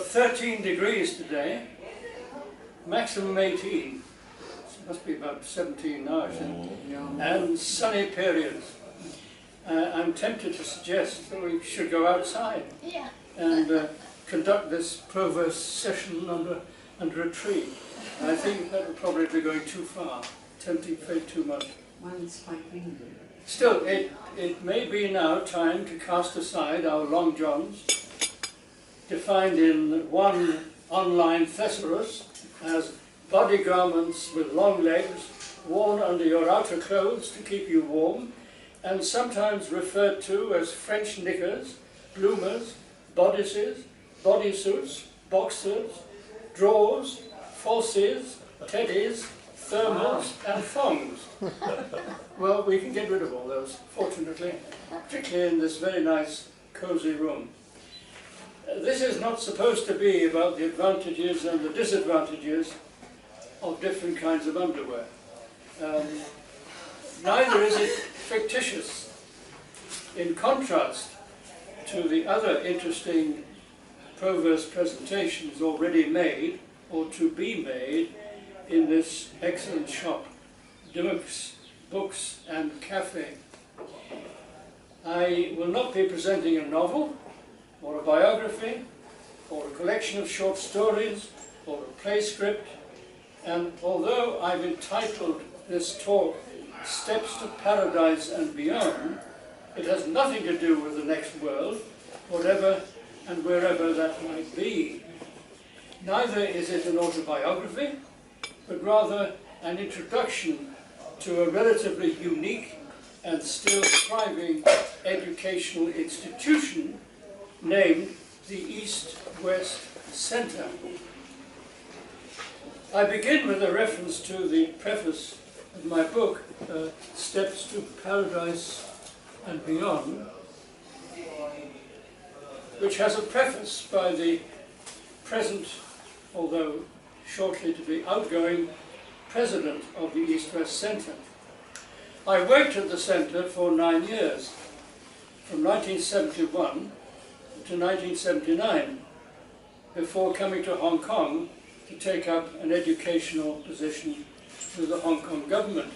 13 degrees today, maximum 18. It must be about 17 now, I think. And sunny periods. I'm tempted to suggest that we should go outside and conduct this Proverse session under a tree. I think that would probably be going too far, tempting fate too much. Mine's quite windy. Still, it may be now time to cast aside our long johns, defined in one online thesaurus as body garments with long legs, worn under your outer clothes to keep you warm, and sometimes referred to as French knickers, bloomers, bodices, bodysuits, boxers, drawers, falsies, teddies, thermals, and thongs. Well, we can get rid of all those, fortunately, particularly in this very nice, cosy room. This is not supposed to be about the advantages and the disadvantages of different kinds of underwear. Neither is it fictitious. In contrast to the other interesting Proverse presentations already made, or to be made, in this excellent shop, Dimmock's Books and Cafe. I will not be presenting a novel, or a biography, or a collection of short stories, or a play script, and although I've entitled this talk Steps to Paradise and Beyond, it has nothing to do with the next world, whatever and wherever that might be. Neither is it an autobiography, but rather an introduction to a relatively unique and still thriving educational institution named the East-West Centre. I begin with a reference to the preface of my book, Steps to Paradise and Beyond, which has a preface by the present, although shortly to be outgoing, president of the East-West Centre. I worked at the centre for 9 years, from 1971 to 1979, before coming to Hong Kong to take up an educational position with the Hong Kong government.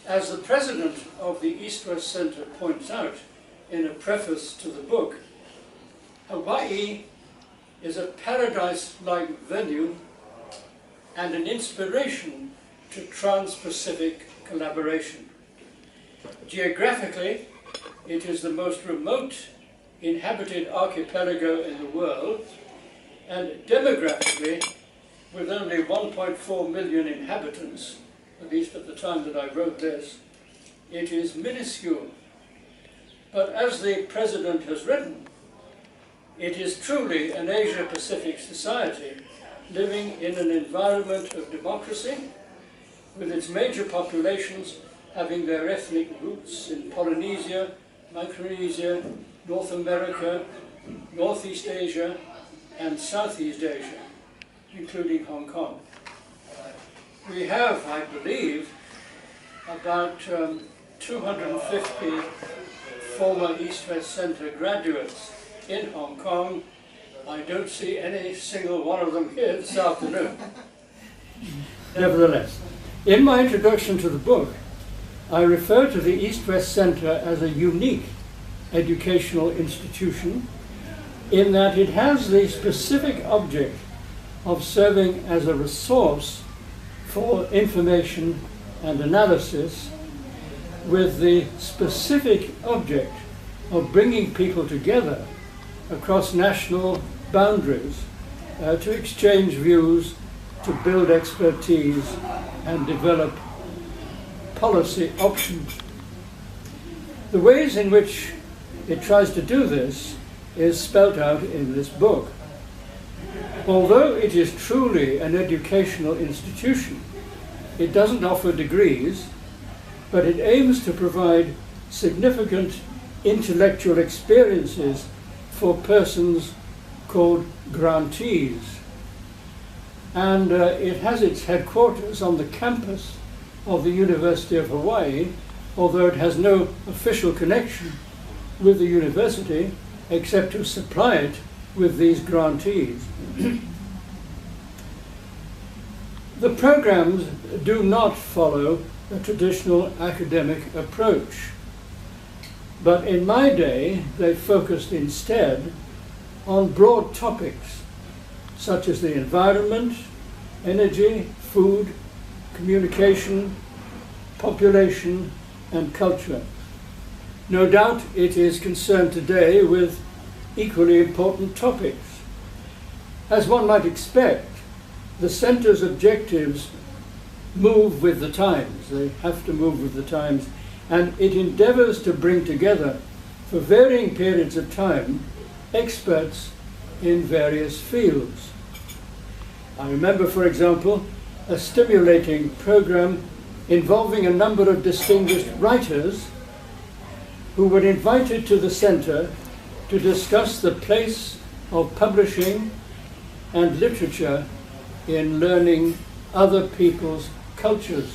As the president of the East-West Centre points out in a preface to the book, Hawaii is a paradise-like venue and an inspiration to trans-Pacific collaboration. Geographically, it is the most remote inhabited archipelago in the world, and demographically, with only 1.4 million inhabitants, at least at the time that I wrote this, it is minuscule. But as the President has written, it is truly an Asia-Pacific society living in an environment of democracy, with its major populations having their ethnic roots in Polynesia, Micronesia, North America, Northeast Asia, and Southeast Asia, including Hong Kong. We have, I believe, about 250 former East-West Centre graduates in Hong Kong. I don't see any single one of them here this afternoon. Nevertheless, in my introduction to the book, I refer to the East-West Centre as a unique educational institution in that it has the specific object of serving as a resource for information and analysis, with the specific object of bringing people together across national boundaries to exchange views, to build expertise and develop policy options. The ways in which it tries to do this is spelt out in this book. Although it is truly an educational institution, it doesn't offer degrees, but it aims to provide significant intellectual experiences for persons called grantees. And it has its headquarters on the campus of the University of Hawaii, although it has no official connection with the university except to supply it with these grantees. The programs do not follow a traditional academic approach, but in my day they focused instead on broad topics such as the environment, energy, food, communication, population, and culture. No doubt it is concerned today with equally important topics. As one might expect, the centre's objectives move with the times. They have to move with the times, and it endeavours to bring together, for varying periods of time, experts in various fields. I remember, for example, a stimulating program involving a number of distinguished writers who were invited to the centre to discuss the place of publishing and literature in learning other people's cultures.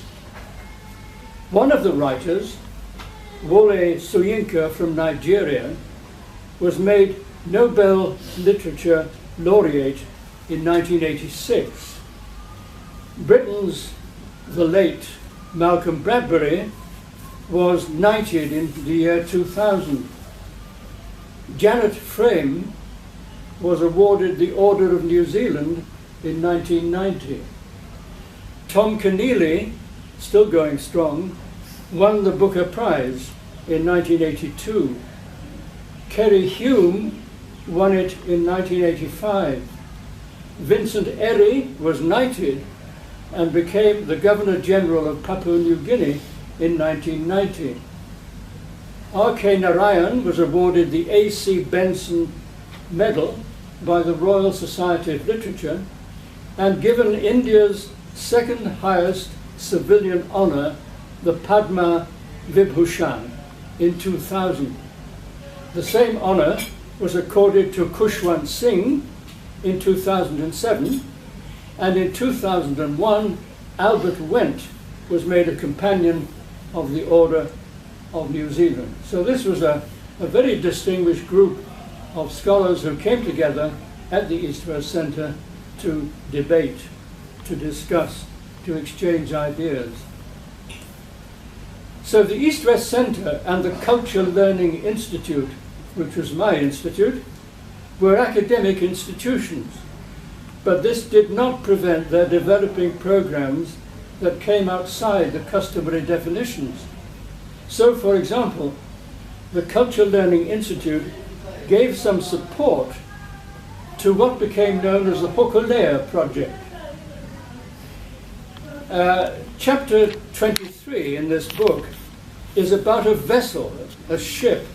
One of the writers, Wole Soyinka from Nigeria, was made Nobel Literature Laureate in 1986. Britain's the late Malcolm Bradbury was knighted in the year 2000. Janet Frame was awarded the Order of New Zealand in 1990. Tom Keneally, still going strong, won the Booker Prize in 1982. Kerry Hume won it in 1985. Vincent Erry was knighted and became the Governor-General of Papua New Guinea in 1990. R.K. Narayan was awarded the A.C. Benson Medal by the Royal Society of Literature and given India's second highest civilian honour, the Padma Vibhushan, in 2000. The same honour was accorded to Khushwant Singh in 2007, and in 2001 Albert Wendt was made a Companion of the Order of New Zealand. So this was a very distinguished group of scholars who came together at the East-West Centre to debate, to discuss, to exchange ideas. So the East-West Centre and the Culture Learning Institute, which was my institute, were academic institutions, but this did not prevent their developing programs that came outside the customary definitions. So, for example, the Culture Learning Institute gave some support to what became known as the Hokulea Project. Chapter 23 in this book is about a vessel, a ship,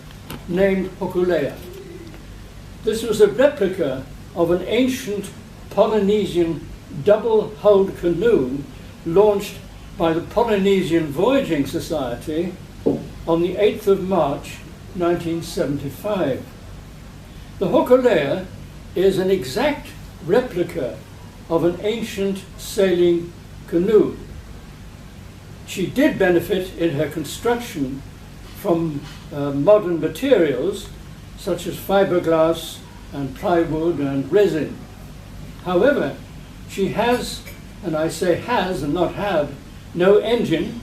named Hokulea. This was a replica of an ancient Polynesian double-hulled canoe launched by the Polynesian Voyaging Society on the 8th of March 1975. The Hokulea is an exact replica of an ancient sailing canoe. She did benefit in her construction from modern materials such as fiberglass and plywood and resin. However, she has, and I say has and not have, no engine,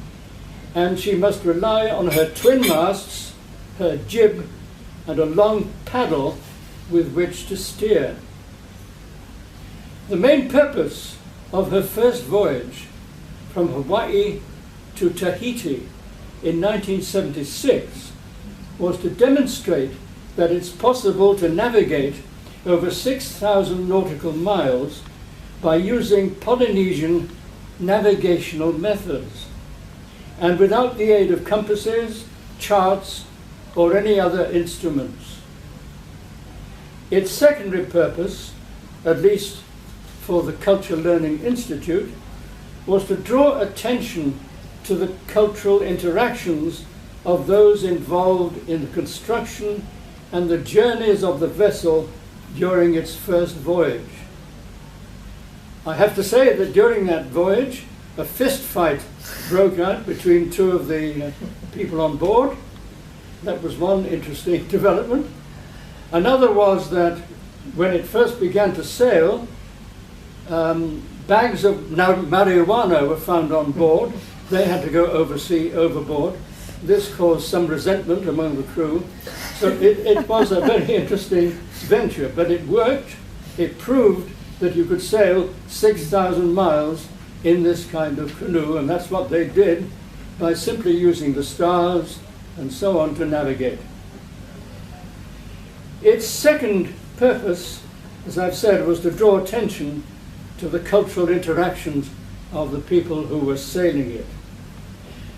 and she must rely on her twin masts, her jib, and a long paddle with which to steer. The main purpose of her first voyage from Hawaii to Tahiti in 1976 was to demonstrate that it's possible to navigate over 6,000 nautical miles by using Polynesian navigational methods, and without the aid of compasses, charts, or any other instruments. Its secondary purpose, at least for the Culture Learning Institute, was to draw attention to the cultural interactions of those involved in the construction and the journeys of the vessel during its first voyage. I have to say that during that voyage, a fist fight broke out between two of the people on board. That was one interesting development. Another was that when it first began to sail, bags of marijuana were found on board. They had to go overboard. This caused some resentment among the crew. So it was a very interesting venture, but it worked. It proved that you could sail 6,000 miles in this kind of canoe, and that's what they did by simply using the stars and so on to navigate. Its second purpose, as I've said, was to draw attention to the cultural interactions of the people who were sailing it.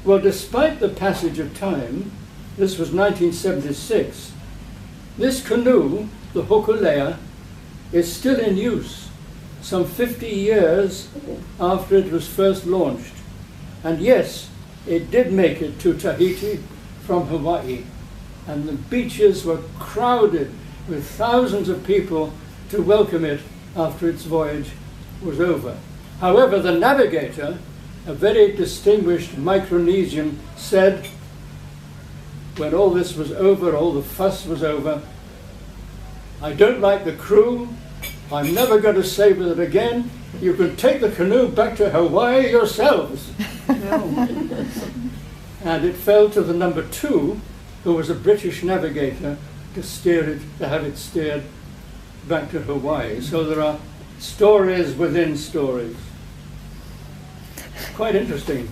Well, despite the passage of time, this was 1976, this canoe, the Hokulea, is still in use some 50 years after it was first launched. And yes, it did make it to Tahiti from Hawaii, and the beaches were crowded with thousands of people to welcome it after its voyage was over. However, the navigator, a very distinguished Micronesian, said, when all this was over, all the fuss was over, "I don't like the crew, I'm never going to sail with it again, you can take the canoe back to Hawaii yourselves." And it fell to the number 2, who was a British navigator, to have it steered back to Hawaii. So there are stories within stories. Quite interesting.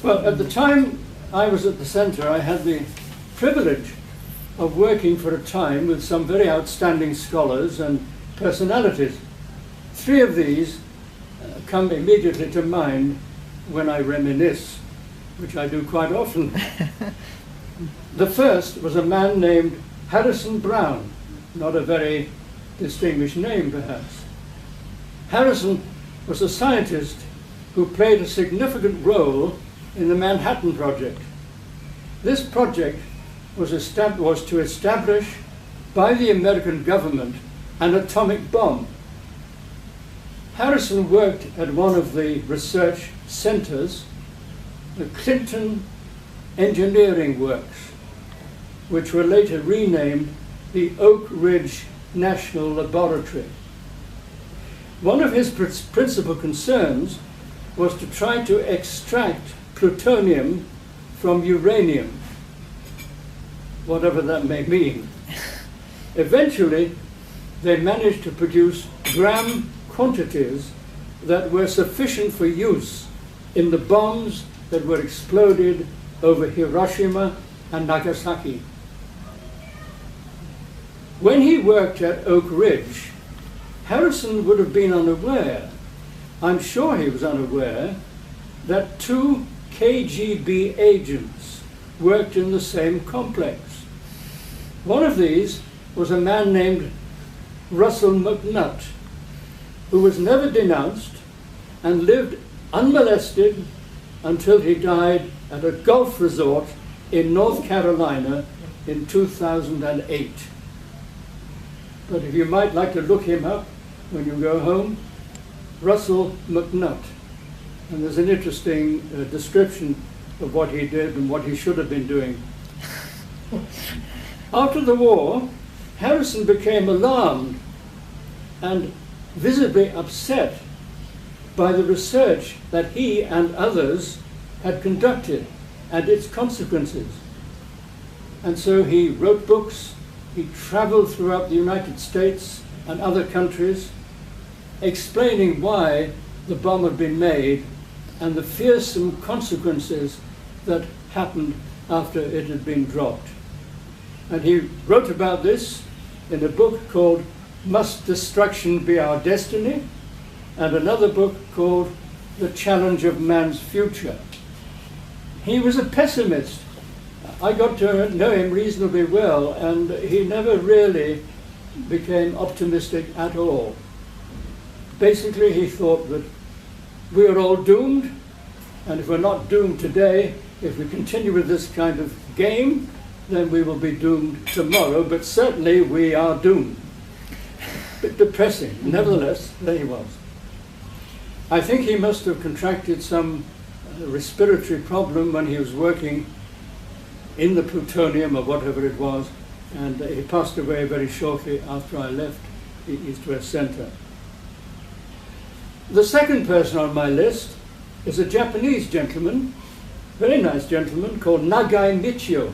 Well, at the time I was at the centre, I had the privilege of working for a time with some very outstanding scholars and personalities. 3 of these come immediately to mind when I reminisce, which I do quite often. The first was a man named Harrison Brown, not a very distinguished name perhaps. Harrison was a scientist who played a significant role in the Manhattan Project. This project was to establish by the American government an atomic bomb. Harrison worked at one of the research centers, the Clinton Engineering Works, which were later renamed the Oak Ridge National Laboratory. One of his principal concerns was to try to extract plutonium from uranium, whatever that may mean. Eventually, they managed to produce gram quantities that were sufficient for use in the bombs that were exploded over Hiroshima and Nagasaki. When he worked at Oak Ridge, Harrison would have been unaware, I'm sure he was unaware, that 2 KGB agents worked in the same complex. One of these was a man named Russell McNutt, who was never denounced and lived unmolested until he died at a golf resort in North Carolina in 2008. But if you might like to look him up when you go home, Russell McNutt. And there's an interesting description of what he did and what he should have been doing. After the war, Harrison became alarmed and visibly upset by the research that he and others had conducted and its consequences. And so he wrote books, he traveled throughout the United States and other countries, explaining why the bomb had been made and the fearsome consequences that happened after it had been dropped. And he wrote about this in a book called Must Destruction Be Our Destiny, and another book called The Challenge of Man's Future. He was a pessimist. I got to know him reasonably well, and he never really became optimistic at all. Basically, he thought that we are all doomed, and if we're not doomed today, if we continue with this kind of game, then we will be doomed tomorrow, but certainly we are doomed. A bit depressing. Nevertheless, there he was. I think he must have contracted some respiratory problem when he was working in the plutonium or whatever it was, and he passed away very shortly after I left the East-West Center. The second person on my list is a Japanese gentleman, very nice gentleman, called Nagai Michio.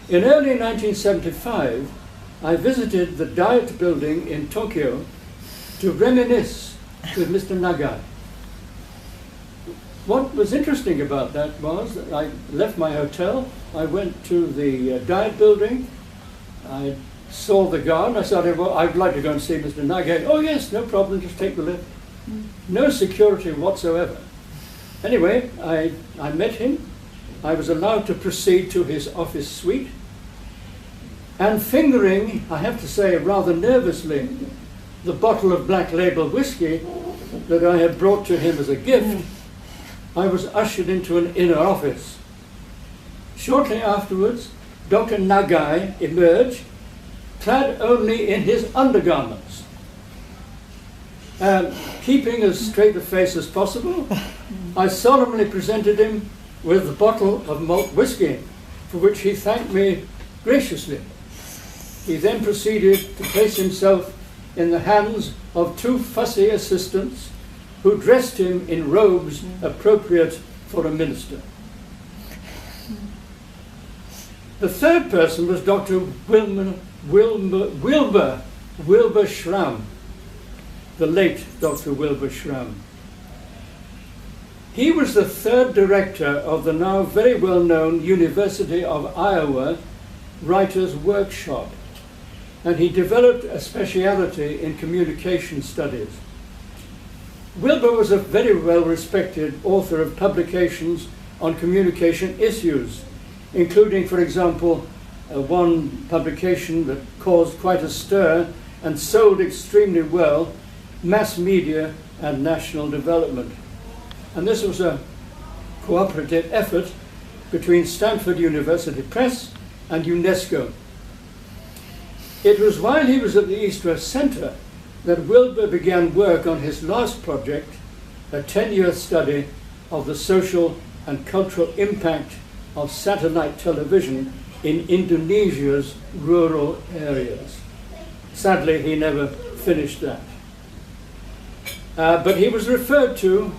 In early 1975, I visited the Diet Building in Tokyo to reminisce with Mr. Nagai. What was interesting about that was that I left my hotel, I went to the Diet Building, I saw the guard, I said, well, I'd like to go and see Mr. Nagai. Oh yes, no problem, just take the lift. No security whatsoever. Anyway, I met him. I was allowed to proceed to his office suite, and fingering, I have to say rather nervously, the bottle of Black Label whiskey that I had brought to him as a gift, I was ushered into an inner office. Shortly afterwards, Dr. Nagai emerged, clad only in his undergarments. Keeping as straight a face as possible, I solemnly presented him with a bottle of malt whiskey, for which he thanked me graciously. He then proceeded to place himself in the hands of two fussy assistants who dressed him in robes appropriate for a minister. The third person was Dr. Wilbur Schramm, the late Dr. Wilbur Schramm. He was the third director of the now very well-known University of Iowa Writers' Workshop, and he developed a speciality in communication studies. Wilbur was a very well-respected author of publications on communication issues, including, for example, one publication that caused quite a stir and sold extremely well, Mass Media and National Development. And this was a cooperative effort between Stanford University Press and UNESCO. It was while he was at the East-West Center that Wilbur began work on his last project, a 10-year study of the social and cultural impact of satellite television in Indonesia's rural areas. Sadly, he never finished that. But he was referred to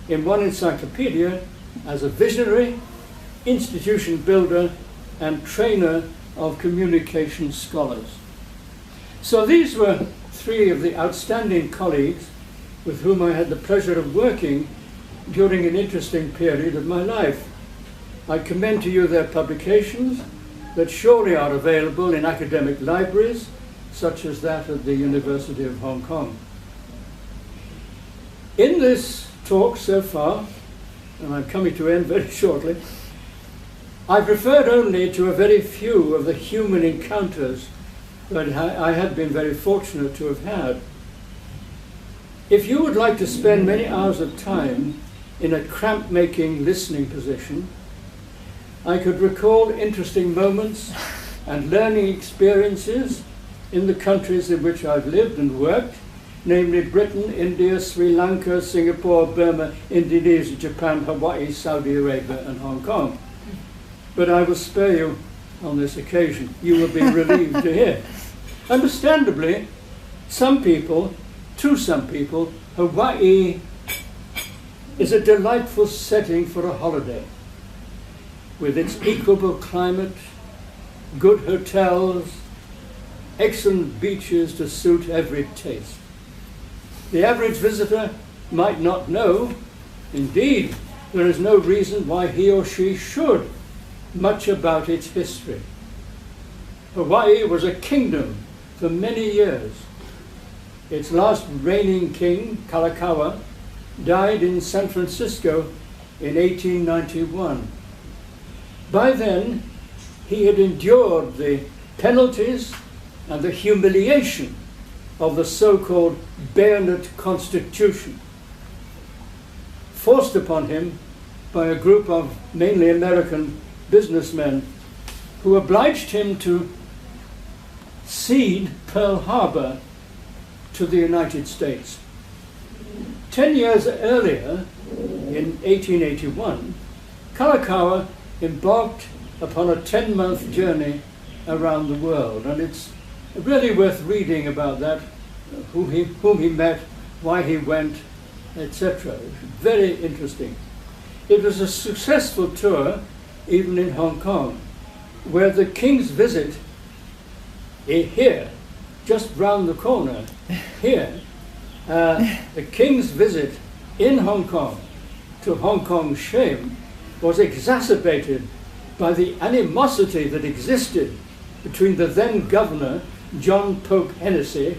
in one encyclopedia as a visionary, institution builder, and trainer of communication scholars. So these were three of the outstanding colleagues with whom I had the pleasure of working during an interesting period of my life. I commend to you their publications that surely are available in academic libraries, such as that at the University of Hong Kong. In this talk so far, and I'm coming to end very shortly, I've referred only to a very few of the human encounters that I have been very fortunate to have had. If you would like to spend many hours of time in a cramp-making listening position, I could recall interesting moments and learning experiences in the countries in which I've lived and worked, namely Britain, India, Sri Lanka, Singapore, Burma, Indonesia, Japan, Hawaii, Saudi Arabia, and Hong Kong. But I will spare you on this occasion. You will be relieved to hear. Understandably, to some people, Hawaii is a delightful setting for a holiday, with its equable climate, good hotels, excellent beaches to suit every taste. The average visitor might not know, indeed, there is no reason why he or she should, much about its history. Hawaii was a kingdom for many years. Its last reigning king, Kalakaua, died in San Francisco in 1891. By then, he had endured the penalties and the humiliation of the so-called bayonet constitution, forced upon him by a group of mainly American businessmen who obliged him to cede Pearl Harbor to the United States. 10 years earlier, in 1881, Kalakaua embarked upon a 10-month journey around the world, and it's really worth reading about that, whom he met, why he went, etc. Very interesting. It was a successful tour, even in Hong Kong, where the King's visit here, just round the corner, here, the King's visit in Hong Kong, to Hong Kong's shame, was exacerbated by the animosity that existed between the then Governor, John Pope Hennessy,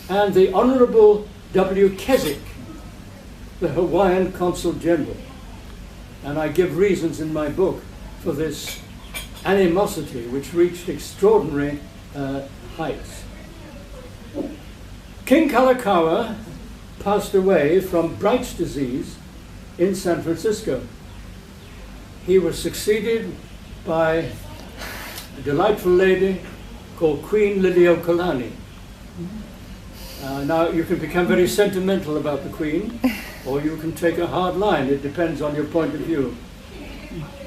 and the Honourable W. Keswick, the Hawaiian Consul General. And I give reasons in my book for this animosity, which reached extraordinary heights. King Kalakaua passed away from Bright's disease in San Francisco. He was succeeded by a delightful lady called Queen Liliuokalani. Now, you can become very sentimental about the Queen, or you can take a hard line. It depends on your point of view.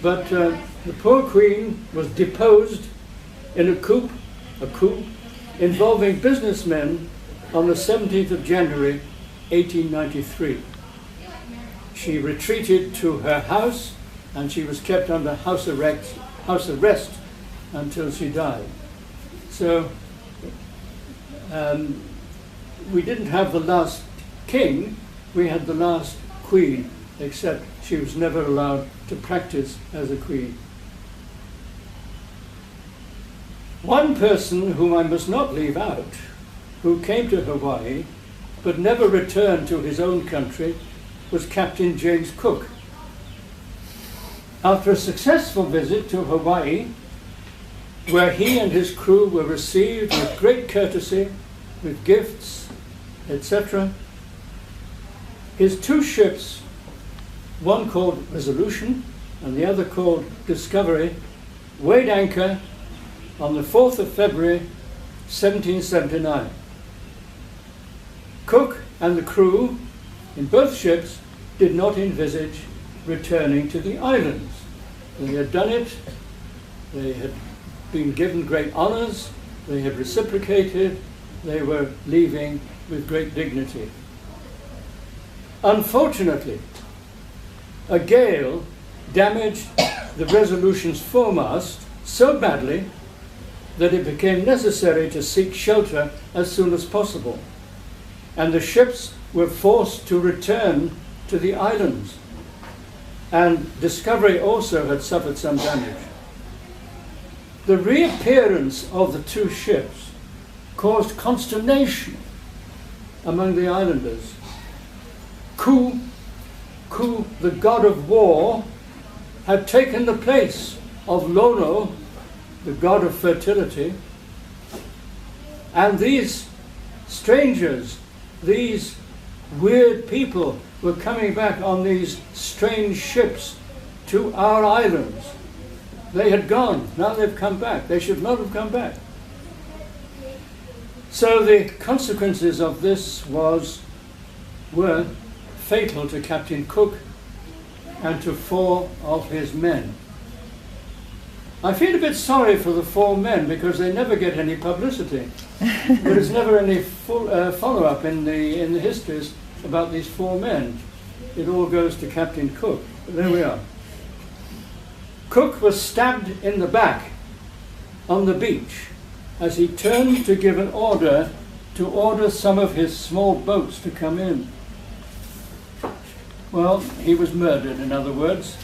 But the poor Queen was deposed in a coup involving businessmen on the 17th of January, 1893. She retreated to her house, and she was kept under house arrest until she died. So we didn't have the last king, we had the last queen, except she was never allowed to practice as a queen. One person whom I must not leave out, who came to Hawaii but never returned to his own country, was Captain James Cooke. After a successful visit to Hawaii, where he and his crew were received with great courtesy, with gifts, etc., his two ships, one called Resolution and the other called Discovery, weighed anchor on the 4th of February, 1779. Cooke and the crew in both ships did not envisage returning to the islands. They had done it, they had been given great honours, they had reciprocated, they were leaving with great dignity. Unfortunately, a gale damaged the Resolution's foremast so badly that it became necessary to seek shelter as soon as possible, and the ships were forced to return to the islands. And Discovery also had suffered some damage. The reappearance of the two ships caused consternation among the islanders. Cooke, the god of war, had taken the place of Lono, the god of fertility, and these strangers, these weird people, were coming back on these strange ships to our islands. They had gone, now they've come back. They should not have come back. So the consequences of this were fatal to Captain Cooke and to 4 of his men. I feel a bit sorry for the 4 men because they never get any publicity. There is never any follow-up in the histories about these 4 men. It all goes to Captain Cooke. But there we are. Cooke was stabbed in the back on the beach as he turned to give an order to order some of his small boats to come in. Well, he was murdered, in other words,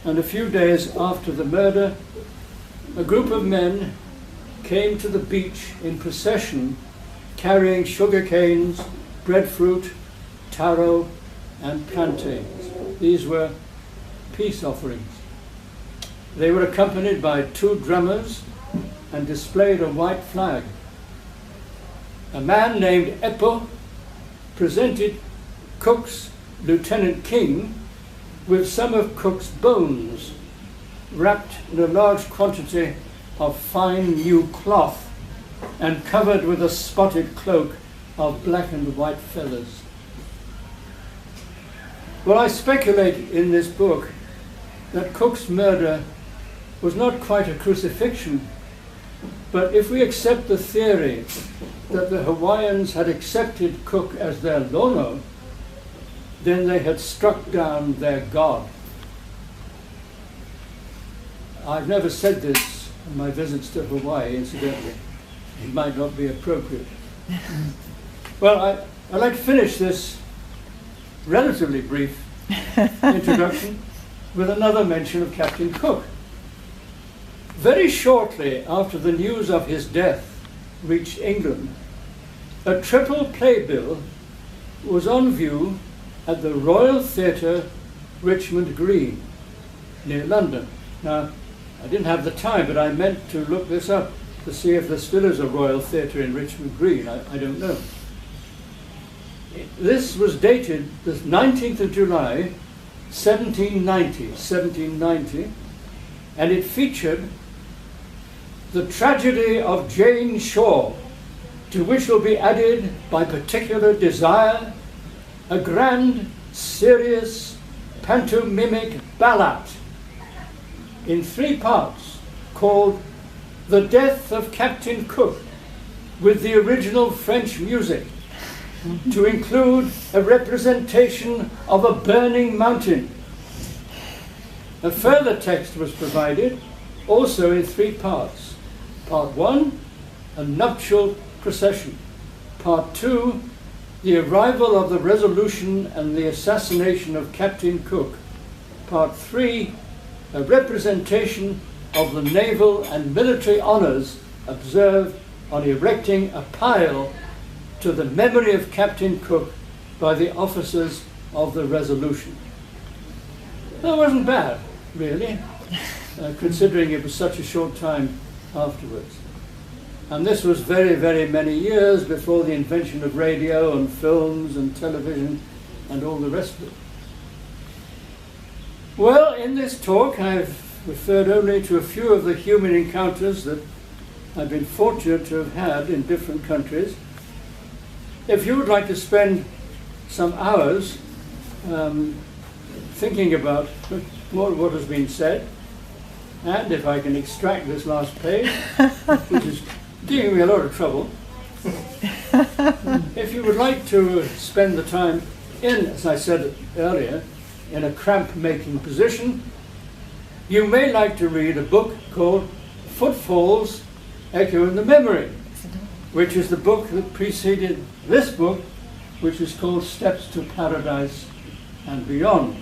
and a few days after the murder, a group of men came to the beach in procession carrying sugar canes, breadfruit, taro, and plantains. These were peace offerings. They were accompanied by 2 drummers and displayed a white flag. A man named Epo presented Cooke's Lieutenant King with some of Cooke's bones, wrapped in a large quantity of fine new cloth and covered with a spotted cloak of black and white feathers. Well, I speculate in this book that Cooke's murder was not quite a crucifixion, But if we accept the theory that the Hawaiians had accepted Cooke as their lono, then they had struck down their god. I've never said this in my visits to Hawaii, incidentally. It might not be appropriate. Well, I'd like to finish this relatively brief introduction with another mention of Captain Cooke. Very shortly after the news of his death reached England, a triple playbill was on view at the Royal Theatre, Richmond Green, near London. Now, I didn't have the time, but I meant to look this up to see if there still is a Royal Theatre in Richmond Green. I don't know. This was dated the 19th of July, 1790, and it featured the tragedy of Jane Shore, to which will be added, by particular desire, a grand, serious, pantomimic ballad in 3 parts called The Death of Captain Cooke, with the original French music, to include a representation of a burning mountain. A further text was provided, also in 3 parts. Part 1, a nuptial procession. Part 2, the arrival of the Resolution and the assassination of Captain Cooke. Part 3, a representation of the naval and military honours observed on erecting a pile to the memory of Captain Cooke by the officers of the Resolution. That wasn't bad, really, considering it was such a short time afterwards. And this was very, very many years before the invention of radio and films and television and all the rest of it. Well, in this talk, I've referred only to a few of the human encounters that I've been fortunate to have had in different countries. If you would like to spend some hours thinking about what has been said, and if I can extract this last page, which is giving me a lot of trouble, if you would like to spend the time in, as I said earlier, in a cramp-making position, you may like to read a book called Footfalls Echo in the Memory, which is the book that preceded this book, which is called Steps to Paradise and Beyond,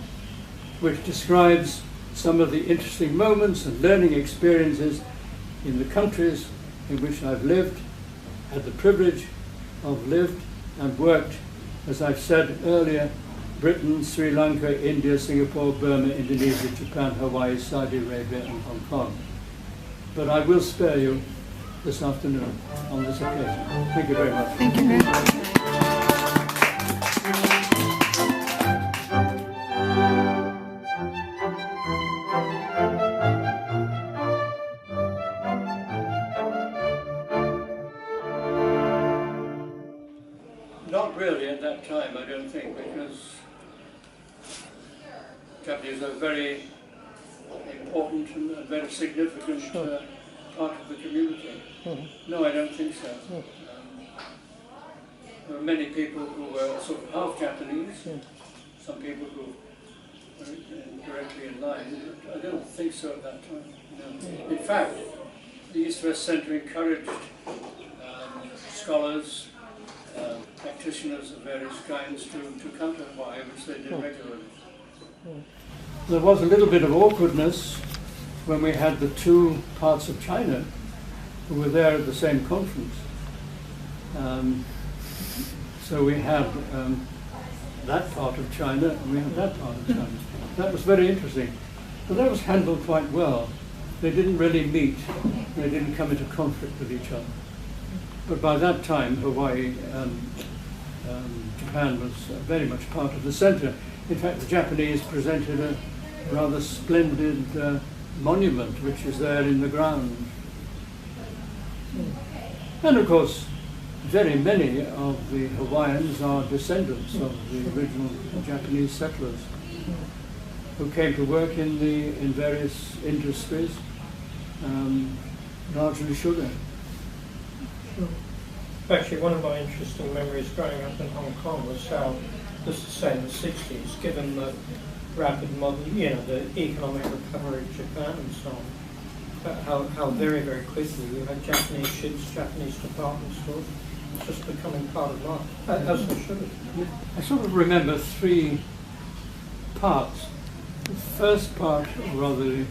which describes some of the interesting moments and learning experiences in the countries in which I've lived, had the privilege of lived and worked, as I've said earlier, Britain, Sri Lanka, India, Singapore, Burma, Indonesia, Japan, Hawaii, Saudi Arabia, and Hong Kong. But I will spare you this afternoon on this occasion. Thank you very much. Thank you very much. Not really at that time, I don't think, because Japanese are very important and a very significant part of the community. No, I don't think so. There were many people who were sort of half Japanese, some people who were directly in line, but I don't think so at that time. No. In fact, the East-West Centre encouraged scholars, practitioners of various kinds to come to Hawaii, which they did regularly. There was a little bit of awkwardness when we had the 2 parts of China who were there at the same conference. So we had that part of China and we had that part of China. That was very interesting. But that was handled quite well. They didn't really meet. They didn't come into conflict with each other. But by that time, Hawaii and Japan was very much part of the center. In fact, the Japanese presented a rather splendid monument, which is there in the ground. And of course, very many of the Hawaiians are descendants of the original Japanese settlers who came to work in various industries, largely sugar. Actually, one of my interesting memories growing up in Hong Kong was how, just to say in the 60s, given the rapid modern, the economic recovery of Japan and so on, how very, very quickly we had Japanese ships, Japanese department stores, just becoming part of life, as they should have. I sort of remember three parts. The first part, or rather,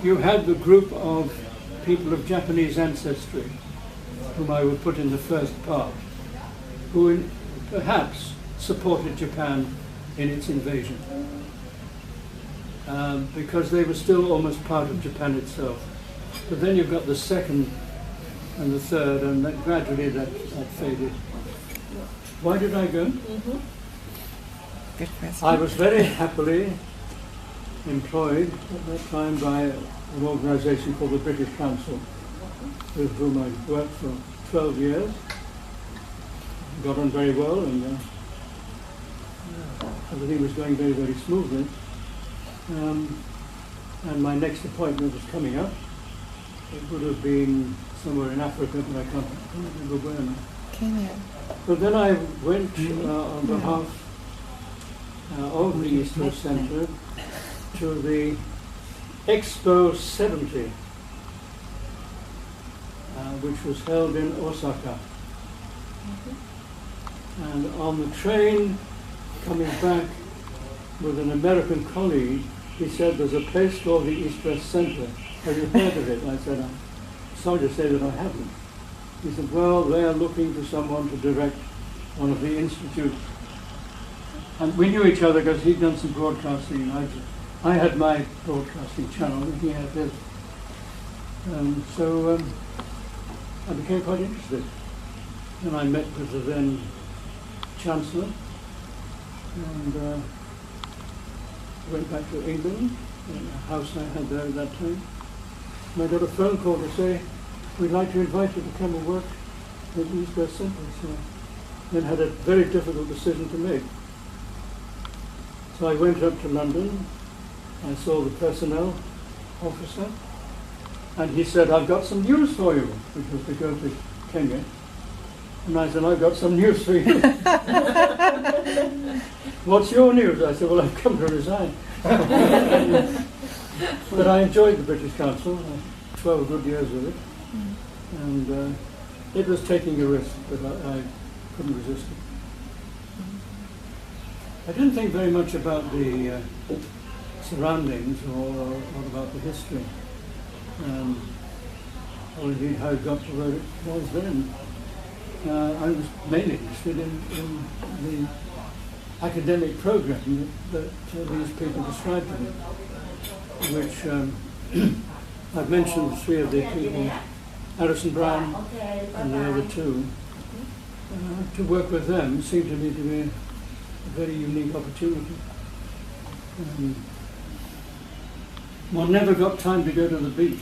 you had the group of people of Japanese ancestry, whom I would put in the first part, who perhaps supported Japan in its invasion, because they were still almost part of Japan itself. But then you've got the second and the third, and that gradually that faded. Why did I go? Mm-hmm. Good question. I was very happily employed at that time by an organisation called the British Council, with whom I worked for 12 years. Got on very well, and everything was going very, very smoothly. And my next appointment was coming up. It would have been somewhere in Africa, but I can't remember where now. Kenya. But then I went on behalf of the East West Centre to the Expo 70, which was held in Osaka. And on the train coming back with an American colleague, he said, "There's a place called the East West Centre. Have you heard of it?" I said, "I'm sorry to say that I haven't." He said, "Well, they are looking for someone to direct one of the institutes." And we knew each other because he'd done some broadcasting. I had my broadcasting channel and he had his. So I became quite interested. And I met with the then Chancellor and went back to England, in a house I had there at that time. And I got a phone call to say, "We'd like to invite you to come and work at the East West Centre." So then had a very difficult decision to make. So I went up to London, I saw the personnel officer, and he said, "I've got some news for you," which was to go to Kenya. And I said, "I've got some news for you." "What's your news?" I said, "Well, I've come to resign." But I enjoyed the British Council, 12 good years with it, and it was taking a risk, but I couldn't resist it. I didn't think very much about the surroundings or about the history, or indeed how it got to where it was then. I was mainly interested in the academic program that these people described to me, which I've mentioned three of the people, Harrison Brown and the other two. To work with them seemed to me to be a very unique opportunity. One never got time to go to the beach.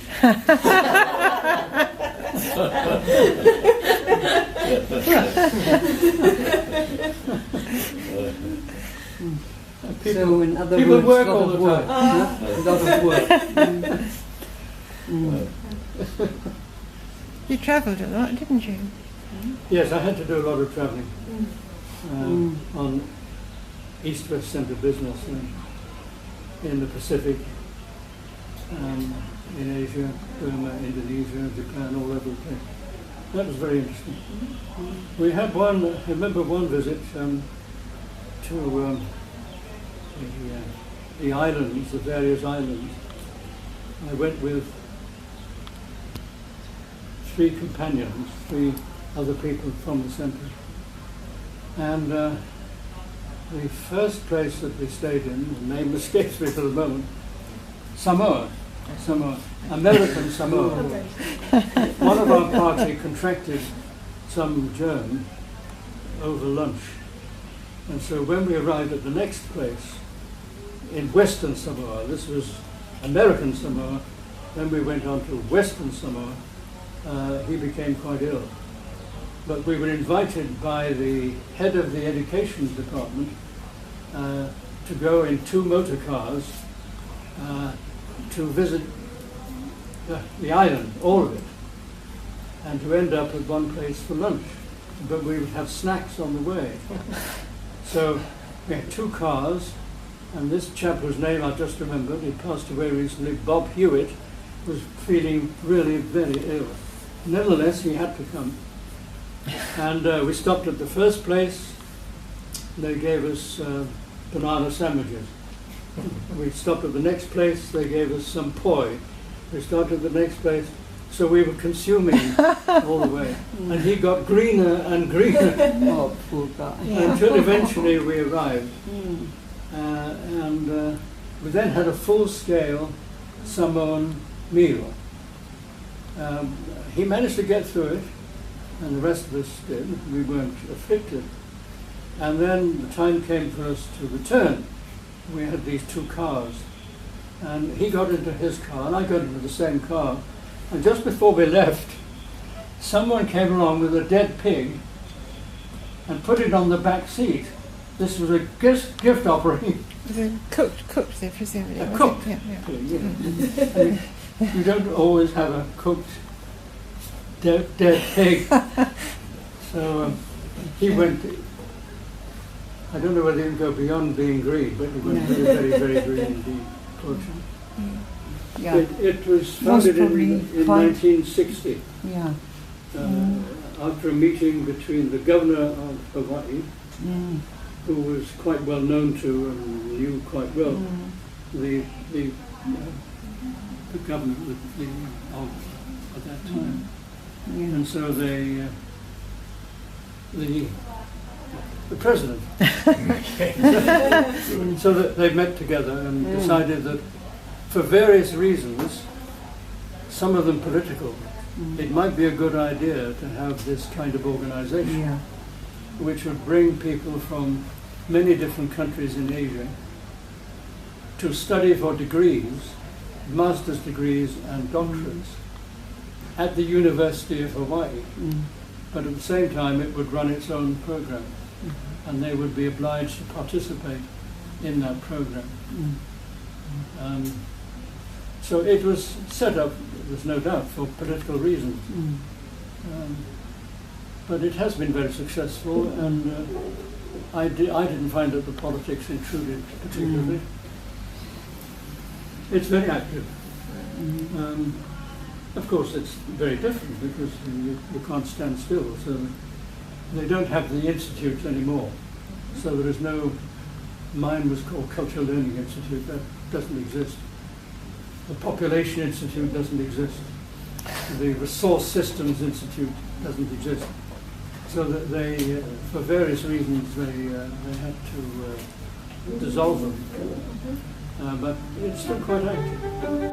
So in other people words, work lot all of the work. time. A lot of work. You travelled a lot, didn't you? Yes, I had to do a lot of travelling on East-West Centre business in the Pacific, in Asia, Burma, Indonesia, Japan, all over the place. That was very interesting. We had one, I remember one visit to the islands, the various islands. I went with three companions, three other people from the centre. And the first place that we stayed in, the name escapes me for the moment, Samoa, American Samoa. One of our party contracted some germ over lunch. And so when we arrived at the next place, in Western Samoa, this was American Samoa, then we went on to Western Samoa, he became quite ill. But we were invited by the head of the education department to go in 2 motor cars to visit the island, all of it. and to end up at one place for lunch. But we would have snacks on the way. So we had 2 cars, and this chap whose name I just remembered, he passed away recently, Bob Hewitt, was feeling really very ill. Nevertheless, he had to come. And we stopped at the first place. They gave us banana sandwiches. We stopped at the next place. They gave us some poi. We stopped at the next place. So we were consuming all the way. And he got greener and greener Oh, poor guy. until eventually we arrived. And we then had a full-scale Samoan meal. He managed to get through it, and the rest of us did. We weren't afflicted. And then the time came for us to return. We had these 2 cars, and he got into his car, and I got into the same car. And just before we left, someone came along with a dead pig and put it on the back seat. This was a gift offering. Was it cooked there, presumably? A was cooked it? Yeah. pig, yeah. I mean, you don't always have a cooked dead pig. So he went, I don't know whether he would go beyond being green, but he went very, very, very green indeed. Yeah. It was founded in 1960 Yeah. after a meeting between the governor of Hawaii, who was quite well known to and knew quite well the governor at that time. And so the president. So that they met together and decided that for various reasons, some of them political, it might be a good idea to have this kind of organization, which would bring people from many different countries in Asia to study for degrees, master's degrees and doctorates at the University of Hawaii. But at the same time, it would run its own program, and they would be obliged to participate in that program. So it was set up, there's no doubt, for political reasons. But it has been very successful, and I didn't find that the politics intruded particularly. It's very active. Of course, it's very different because you can't stand still. So they don't have the institutes anymore. So there is no, mine was called Cultural Learning Institute, that doesn't exist. The Population Institute doesn't exist. The Resource Systems Institute doesn't exist. So that they, for various reasons, they had to dissolve them. But it's still quite active.